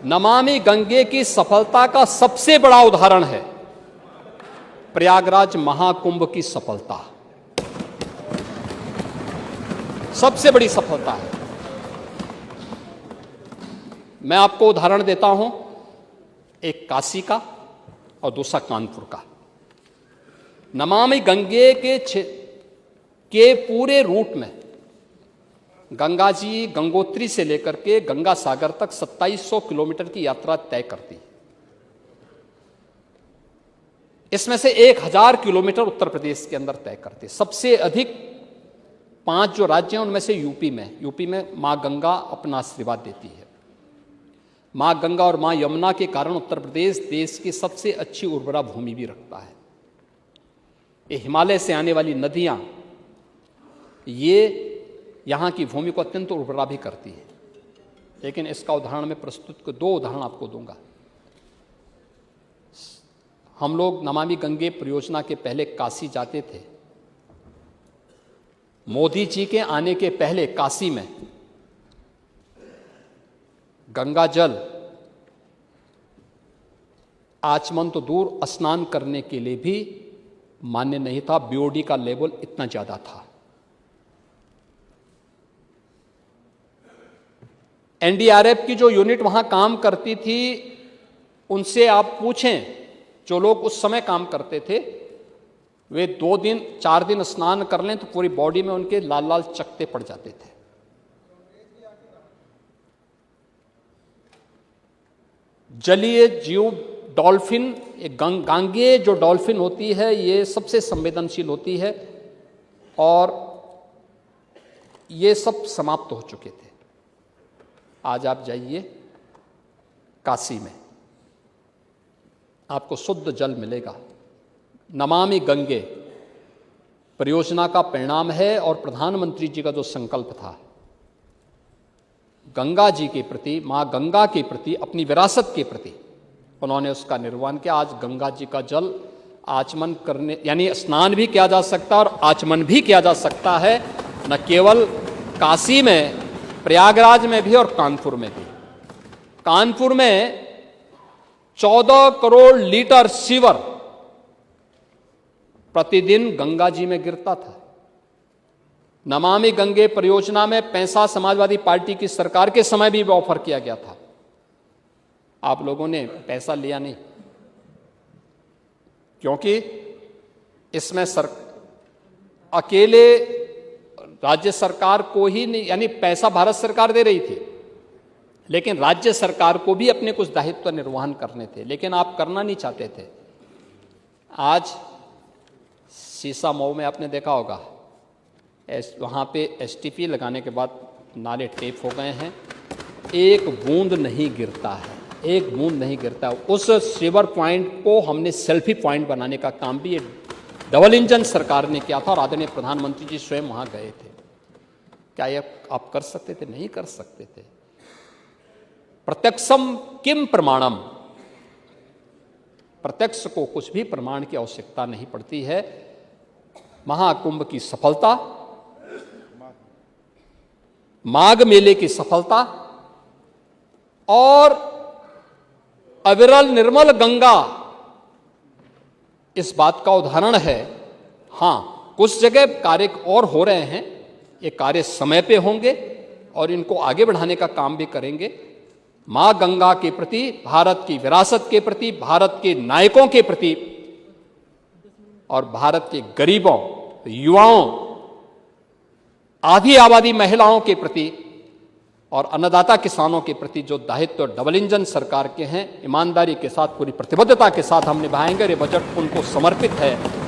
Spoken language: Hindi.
नमामि गंगे की सफलता का सबसे बड़ा उदाहरण है प्रयागराज महाकुंभ की सफलता। सबसे बड़ी सफलता है। मैं आपको उदाहरण देता हूं, एक काशी का और दूसरा कानपुर का। नमामि गंगे के पूरे रूट में गंगा जी गंगोत्री से लेकर के गंगा सागर तक 2700 किलोमीटर की यात्रा तय करती है। इसमें से 1000 किलोमीटर उत्तर प्रदेश के अंदर तय करती है। सबसे अधिक 5 जो राज्य हैं उनमें से यूपी में मां गंगा अपना आशीर्वाद देती है। मां गंगा और मां यमुना के कारण उत्तर प्रदेश देश की सबसे अच्छी उर्वरा भूमि भी रखता है। ये हिमालय से आने वाली नदियां ये यहां की भूमि को अत्यंत उर्वरा भी करती है। लेकिन इसका उदाहरण मैं प्रस्तुत 2 उदाहरण आपको दूंगा। हम लोग नमामि गंगे परियोजना के पहले काशी जाते थे। मोदी जी के आने के पहले काशी में गंगा जल आचमन तो दूर, स्नान करने के लिए भी मान्य नहीं था। बीओडी का लेवल इतना ज्यादा था। एनडीआरएफ की जो यूनिट वहां काम करती थी, उनसे आप पूछें, जो लोग उस समय काम करते थे, वे 2 दिन 4 दिन स्नान कर लें तो पूरी बॉडी में उनके लाल लाल चकत्ते पड़ जाते थे। जलीय जीव डॉल्फिन, गांगेय जो डॉल्फिन होती है, ये सबसे संवेदनशील होती है और ये सब समाप्त हो चुके थे। आज आप जाइए काशी में, आपको शुद्ध जल मिलेगा। नमामि गंगे परियोजना का परिणाम है और प्रधानमंत्री जी का जो संकल्प था गंगा जी के प्रति, मां गंगा के प्रति, अपनी विरासत के प्रति, उन्होंने उसका निर्वहन किया। आज गंगा जी का जल आचमन करने, यानी स्नान भी किया जा सकता है और आचमन भी किया जा सकता है, न केवल काशी में, प्रयागराज में भी और कानपुर में भी। कानपुर में 14 करोड़ लीटर सीवर प्रतिदिन गंगा जी में गिरता था। नमामि गंगे परियोजना में पैसा समाजवादी पार्टी की सरकार के समय भी ऑफर किया गया था। आप लोगों ने पैसा लिया नहीं, क्योंकि इसमें अकेले राज्य सरकार को ही नहीं, यानी पैसा भारत सरकार दे रही थी, लेकिन राज्य सरकार को भी अपने कुछ दायित्व निर्वहन करने थे, लेकिन आप करना नहीं चाहते थे। आज सीसा मऊ में आपने देखा होगा, वहाँ पे एसटीपी लगाने के बाद नाले टेप हो गए हैं, एक बूंद नहीं गिरता है, एक बूंद नहीं गिरता है। उस सीवर पॉइंट को हमने सेल्फी पॉइंट बनाने का काम भी ये डबल इंजन सरकार ने किया था और आदरणीय प्रधानमंत्री जी स्वयं वहाँ गए थे। क्या ये आप कर सकते थे? नहीं कर सकते थे। प्रत्यक्षम किम प्रमाणम, प्रत्यक्ष को कुछ भी प्रमाण की आवश्यकता नहीं पड़ती है। महाकुंभ की सफलता, माघ मेले की सफलता और अविरल निर्मल गंगा इस बात का उदाहरण है। हां, कुछ जगह कार्य और हो रहे हैं, ये कार्य समय पे होंगे और इनको आगे बढ़ाने का काम भी करेंगे। मां गंगा के प्रति, भारत की विरासत के प्रति, भारत के नायकों के प्रति और भारत के गरीबों, युवाओं, आधी आबादी महिलाओं के प्रति और अन्नदाता किसानों के प्रति जो दायित्व डबल इंजन सरकार के हैं, ईमानदारी के साथ, पूरी प्रतिबद्धता के साथ हम निभाएंगे। ये बजट उनको समर्पित है।